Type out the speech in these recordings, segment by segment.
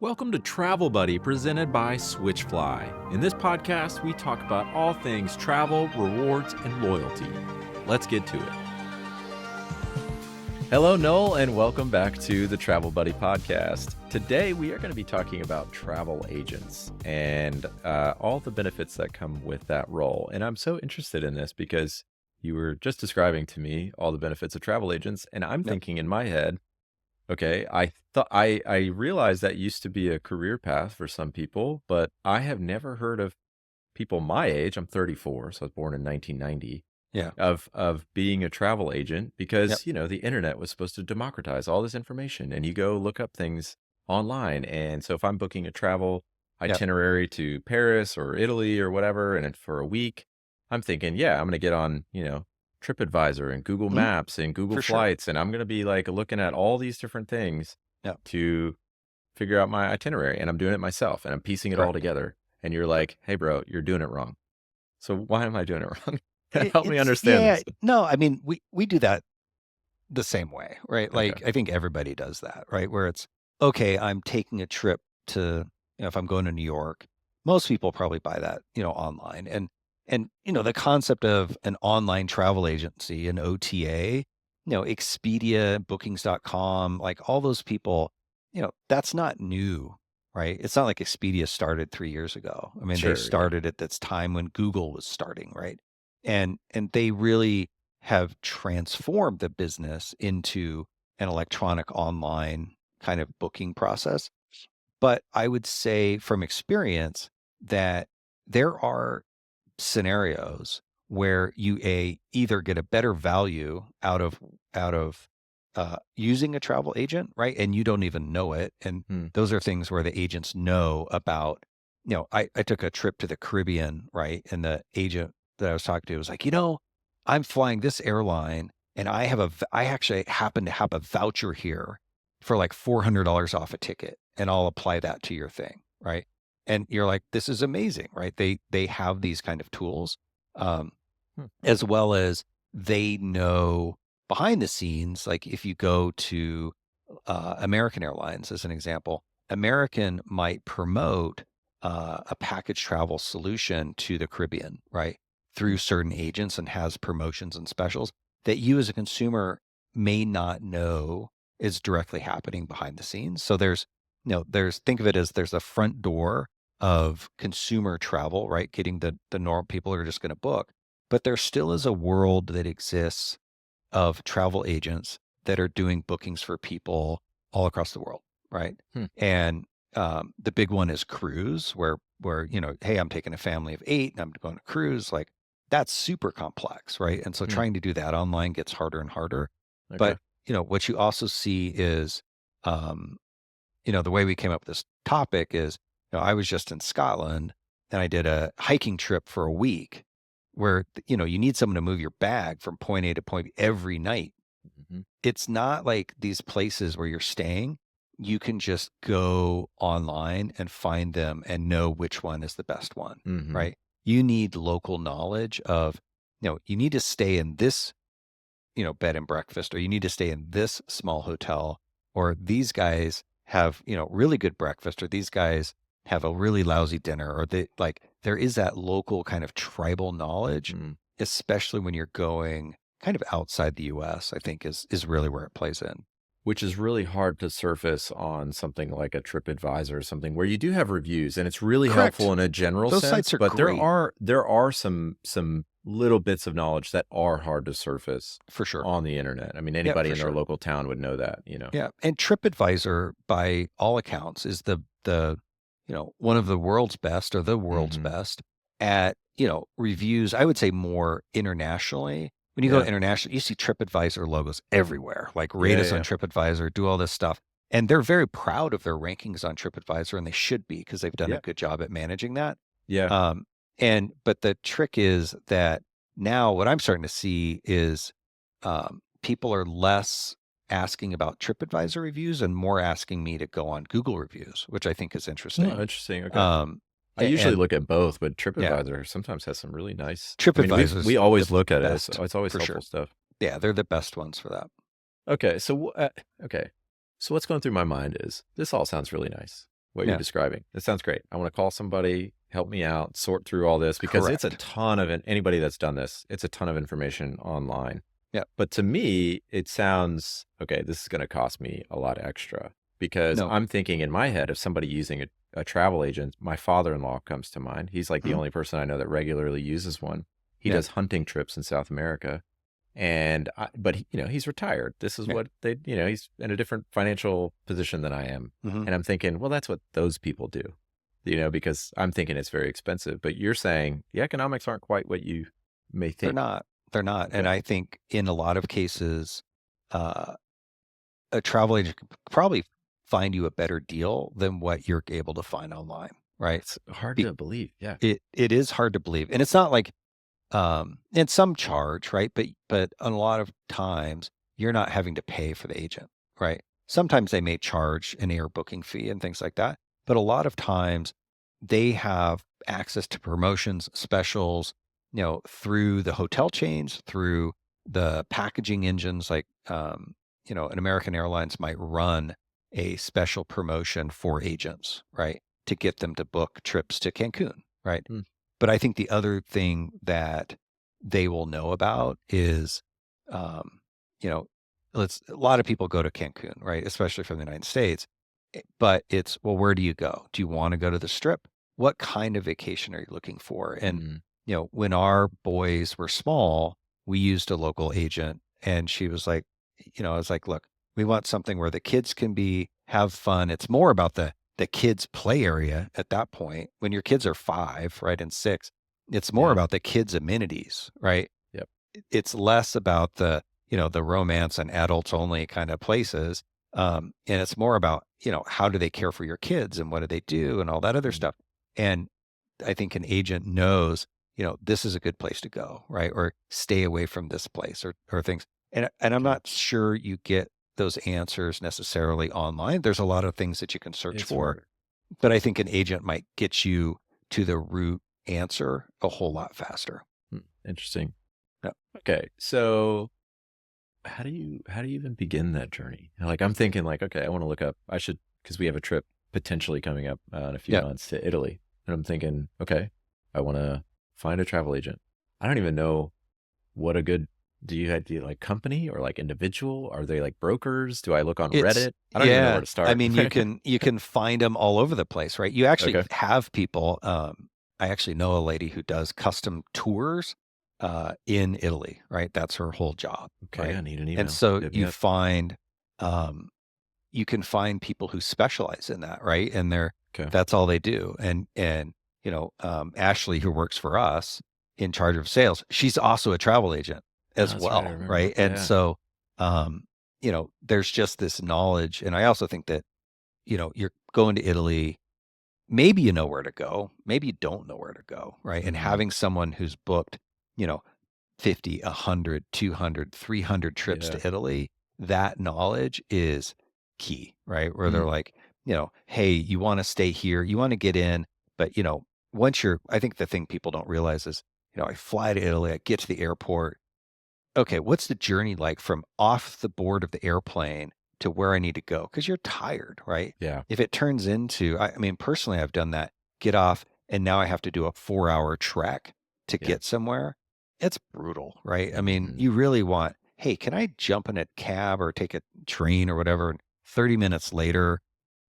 Welcome to Travel Buddy, presented by Switchfly. In this podcast, we talk about all things travel, rewards, and loyalty. Let's get to it. Hello, Nowell, and welcome back to the Travel Buddy podcast. Today, we are going to be talking about travel agents and all the benefits that come with that role. And I'm so interested in this because you were just describing to me all the benefits of travel agents, and I'm thinking in my head, okay, I thought I realized that used to be a career path for some people, but I have never heard of people my age. I'm 34, so I was born in 1990, Yeah. of being a travel agent Yep. because, the internet was supposed to democratize all this information and you go look up things online. And so if I'm booking a travel Yep. itinerary to Paris or Italy or whatever, and it's for a week, I'm thinking, yeah, I'm going to get on, TripAdvisor and Google Mhm. Maps and Google For sure. Flights, and I'm going to be like looking at all these different things Yep. to figure out my itinerary, and I'm doing it myself and I'm piecing it all Correct. together. And you're like, hey, bro, you're doing it wrong. So why am I doing it wrong? It, Help me it's understand yeah. this. No, I mean we do that the same way, right? Okay. Like I think everybody does that, right? Where it's okay, I'm taking a trip to, if I'm going to New York, most people probably buy that, online. And the concept of an online travel agency, an OTA, Expedia, bookings.com, like all those people, that's not new, right? It's not like Expedia started 3 years ago. I mean, they Sure. Yeah. started at this time when Google was starting, right? And they really have transformed the business into an electronic online kind of booking process. But I would say from experience that there are scenarios where you either get a better value out of using a travel agent, right? And you don't even know it. And Hmm. those are things where the agents know about. I took a trip to the Caribbean, right? And the agent that I was talking to was like, I'm flying this airline, and I actually happen to have a voucher here for like $400 off a ticket, and I'll apply that to your thing, right? And you're like, this is amazing, right? They have these kind of tools, um, Hmm. as well as they know behind the scenes. Like if you go to American Airlines as an example, American might promote a package travel solution to the Caribbean, right? Through certain agents, and has promotions and specials that you as a consumer may not know is directly happening behind the scenes. So think of it as there's a front door of consumer travel, right? Getting the normal people who are just going to book, but there still is a world that exists of travel agents that are doing bookings for people all across the world, right? Hmm. And the big one is cruise, where hey, I'm taking a family of 8 and I'm going to cruise. Like that's super complex, right? And so Hmm. trying to do that online gets harder and harder. Okay. But what you also see is, the way we came up with this topic is, I was just in Scotland and I did a hiking trip for a week where, you need someone to move your bag from point A to point B every night. Mhm. It's not like these places where you're staying. You can just go online and find them and know which one is the best one, Mhm. right? You need local knowledge of, you need to stay in this, bed and breakfast, or you need to stay in this small hotel, or these guys have, really good breakfast, or these guys have a really lousy dinner, or there is that local kind of tribal knowledge, Mm. especially when you're going kind of outside the US, I think is really where it plays in. Which is really hard to surface on something like a TripAdvisor or something where you do have reviews, and it's really helpful Correct. in a general Those sense, sites are but great. there are some little bits of knowledge that are hard to surface For sure. on the internet. I mean, Yeah, anybody for in their sure. local town would know that. Yeah. And TripAdvisor, by all accounts, is the one of the world's best, or the world's Mhm. best at, reviews, I would say more internationally. When you go Yeah. international, you see TripAdvisor logos everywhere, like rate Yeah, us on yeah. TripAdvisor, do all this stuff. And they're very proud of their rankings on TripAdvisor, and they should be, because they've done Yeah. a good job at managing that. Yeah. But the trick is that now what I'm starting to see is people are less asking about TripAdvisor reviews and more asking me to go on Google reviews, which I think is Oh, interesting. interesting. Okay. Um, I usually and look at both, but yeah, TripAdvisor sometimes has some really nice. I mean, TripAdvisor's we the always look at it. best It's always for helpful sure. stuff. Yeah, they're the best ones for that. Okay, so okay, so what's going through my mind is this all sounds really nice. what you're Yeah. describing. It sounds great. I want to call somebody, help me out, sort through all this because it's a Correct. ton of anybody that's done this. It's a ton of information online. Yeah. But to me, it sounds okay. This is going to cost me a lot extra because No. I'm thinking in my head of somebody using a travel agent. My father-in-law comes to mind. He's like the Mhm. only person I know that regularly uses one. He Yeah. does hunting trips in South America. And but he's retired. This is Yeah. what he's in a different financial position than I am. Mhm. And I'm thinking, well, that's what those people do, because I'm thinking it's very expensive. But you're saying the economics aren't quite what you may They're think. not. They're not. And Okay. I think in a lot of cases, uh, a travel agent could probably find you a better deal than what you're able to find online, right? It's hard Be to believe. Yeah. it is hard to believe. And it's not like and some charge, right? But a lot of times you're not having to pay for the agent, right? Sometimes they may charge an air booking fee and things like that, but a lot of times they have access to promotions, specials, through the hotel chains, through the packaging engines. Like, an American Airlines might run a special promotion for agents, right, to get them to book trips to Cancun, right? Mm, But I think the other thing that they will know about is, um, you know, a lot of people go to Cancun, right? Especially from the United States. But it's, well, where do you go? Do you want to go to the Strip? What kind of vacation are you looking for? And, mm, when our boys were small, we used a local agent and she was like, I was like, look, we want something where the kids can have fun. It's more about the kids play area at that point. When your kids are 5, right, and 6, it's more yeah. about the kids amenities, right? Yep. It's less about the romance and adults only kind of places. And it's more about, how do they care for your kids and what do they do and all that other Mm, stuff. And I think an agent knows, this is a good place to go, right? Or stay away from this place or things. And I'm okay. not sure you get those answers necessarily online. There's a lot of things that you can search It's for, harder. but I think an agent might get you to the root answer a whole lot faster. Interesting. Yeah. Okay. So how do you even begin that journey? Like I'm thinking like, okay, I want to look up, I should, because we have a trip potentially coming up in a few Yeah. months to Italy. And I'm thinking, okay, I want to find a travel agent. I don't even know what a good, do you like company or like individual? Are they like brokers? Do I look on It's Reddit? I don't even know where yeah. to I start. mean, you can find them all over the place, right? You actually Okay. have people. I actually know a lady who does custom tours in Italy, right? That's her whole job, Okay. right? I need an And email. so Hit me up. um, you can find people who specialize in that, right? And Okay. that's all they do. And Ashley, who works for us in charge of sales, she's also a travel agent Oh, as that's right. I well, remember. right? And Yeah. so, um, there's just this knowledge. And I also think that, you're going to Italy, maybe you know where to go, maybe you don't know where to go, right? And Hmm. having someone who's booked, you know, 50, 100, 200, 300 trips Yeah. to Italy, that knowledge is key, right? Where they're Mm. like, hey, you want to stay here, you want to get in, but I think the thing people don't realize is, I fly to Italy, I get to the airport. Okay, what's the journey like from off the board of the airplane to where I need to go? Because you're tired, right? Yeah. If it turns into, I mean, personally, I've done that. Get off, and now I have to do a 4-hour trek to Yeah. get somewhere. It's brutal, right? I mean, Hmm. you really want, hey, can I jump in a cab or take a train or whatever? And 30 minutes later,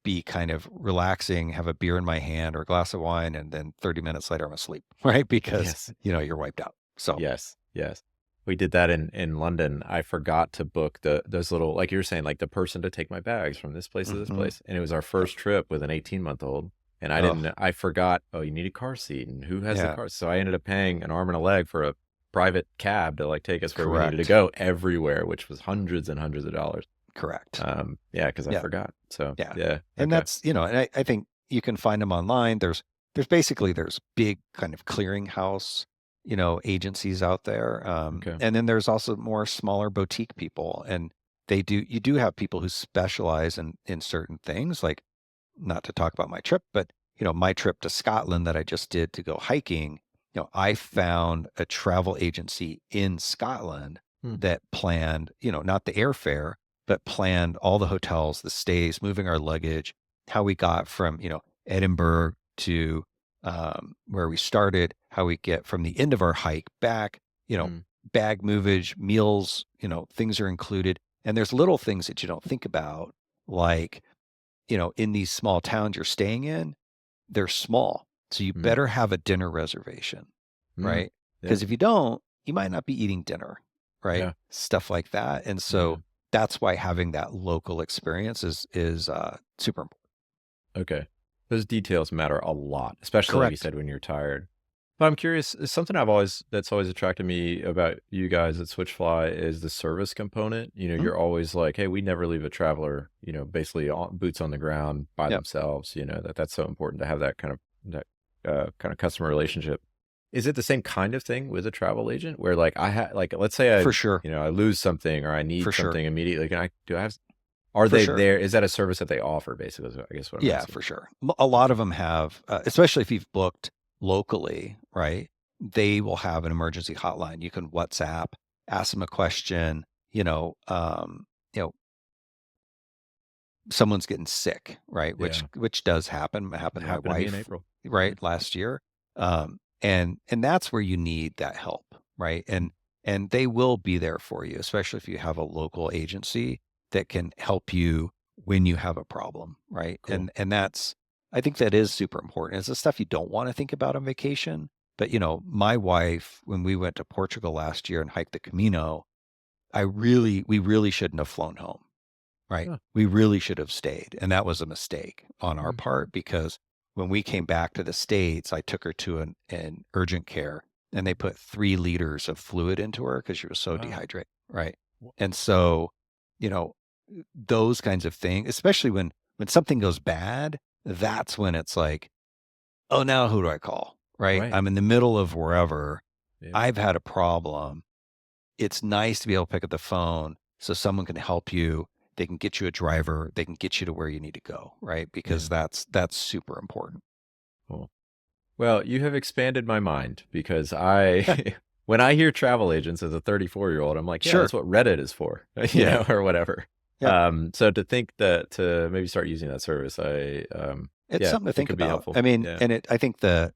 be kind of relaxing, have a beer in my hand or a glass of wine, and then 30 minutes later, I'm asleep, right? Because, Yes. you're wiped out. So, Yes, yes. We did that in London. I forgot to book those little, like you were saying, like the person to take my bags from this place to this mhm. place, and it was our Yep. first trip with an 18-month-old, and I Oh, didn't I forgot, "Oh, you need a car seat, and who has the yeah. car?" So I ended up paying an arm and a leg for a private cab to, like, take us where we needed to Correct. go everywhere, which was hundreds and hundreds of dollars. Correct. Yeah, because I Yeah. forgot. So, Yeah. yeah, And okay. that's, and I think you can find them online. There's big kind of clearinghouse, agencies out there. Okay. And then there's also more smaller boutique people. And you do have people who specialize in certain things, like not to talk about my trip, but my trip to Scotland that I just did to go hiking, I found a travel agency in Scotland Hmm. that planned, not the airfare, but planned all the hotels, the stays, moving our luggage, how we got from, Edinburgh to where we started, how we get from the end of our hike back, Mm, bag movage, meals, things are included. And there's little things that you don't think about, like, in these small towns you're staying in, they're small. So you mm, better have a dinner reservation, mm. right? Yeah, Because if you don't, you might not be eating dinner, right? yeah, Stuff like that. And yeah. so that's why having that local experience is super important. Okay. Those details matter a lot, especially like you Correct. said when you're tired. But I'm curious, something that's always attracted me about you guys at Switchfly is the service component. Mhm. You're always like, hey, we never leave a traveler, basically boots on the ground by Yep, themselves, that's so important to have that kind of customer relationship. Is it the same kind of thing with a travel agent where like like let's say for sure. I lose something or I For need sure. something immediately. Do I have are For they sure. there? Is that a service that they offer basically? Is I guess what I'm Yeah, asking. for sure. A lot of them have, especially if you've booked locally, right? They will have an emergency hotline. You can WhatsApp, ask them a question, you know, someone's getting sick, right? Which Yeah. which does happen. It happened It to my happened to me in wife, April. Yeah. right, last year. And that's where you need that help, right? Mm, And they will be there for you, especially if you have a local agency that can help you when you have a problem, right? cool. And that's I think that is super important. It's the stuff you don't want to think about on vacation. But my wife, when we went to Portugal last year and hiked the Camino, we really shouldn't have flown home. Right. Huh. We really should have stayed. And that was a mistake on our Mm. part because when we came back to the States, I took her to an urgent care and they put 3 liters of fluid into her because she was so Wow. dehydrated. Right. Wha And so, you know, those kinds of things, especially when something goes bad, that's when it's like, oh, now who do I call? Right. Right. I'm in the middle of wherever. Yeah. I've had a problem. It's nice to be able to pick up the phone so someone can help you. They can get you a driver. They can get you to where you need to go, right? Because Yeah. that's super important. Cool. Well, you have expanded my mind because Yeah, when I hear travel agents as a 34-year-old, I'm like, yeah, sure. that's what Reddit is for, Yeah, or whatever. yeah. So to think that to maybe start using that service, It's yeah, something to it think could be about. helpful. I mean, Yeah. and I think the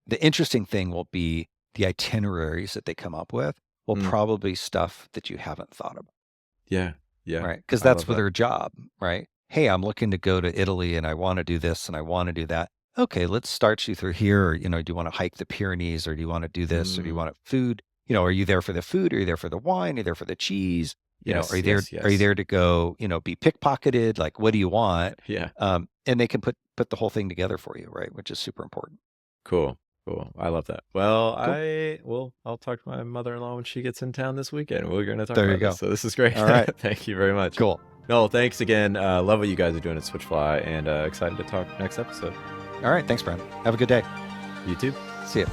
the interesting thing will be the itineraries that they come up with will Mm. probably stuff that you haven't thought about. Yeah. Yeah. Right, because I that's love for that. their job, right? "Hey, I'm looking to go to Italy, and I wanna do this, and I wanna do that." "Okay, let's start you through here," or, "Do you wanna hike the Pyrenees, or do you wanna do this, or do you Mm. want food?" Are you there for the food? Are you there for the wine? Are you there for the cheese? Are Yes. you there Yes. are you Yes. there to go, be pickpocketed? Like, what do you want? Yeah. And they can put the whole thing together for you, right? Which is super important. Cool. Cool. I love that. Well, Cool. I'll talk to my mother-in-law when she gets in town this weekend. We're going to talk There you about this. go. So this is great. All right. Thank you very much. Cool. No, thanks again. Love what you guys are doing at Switchfly and excited to talk next episode. All right, thanks, Brandon. Have a good day. You too. See ya.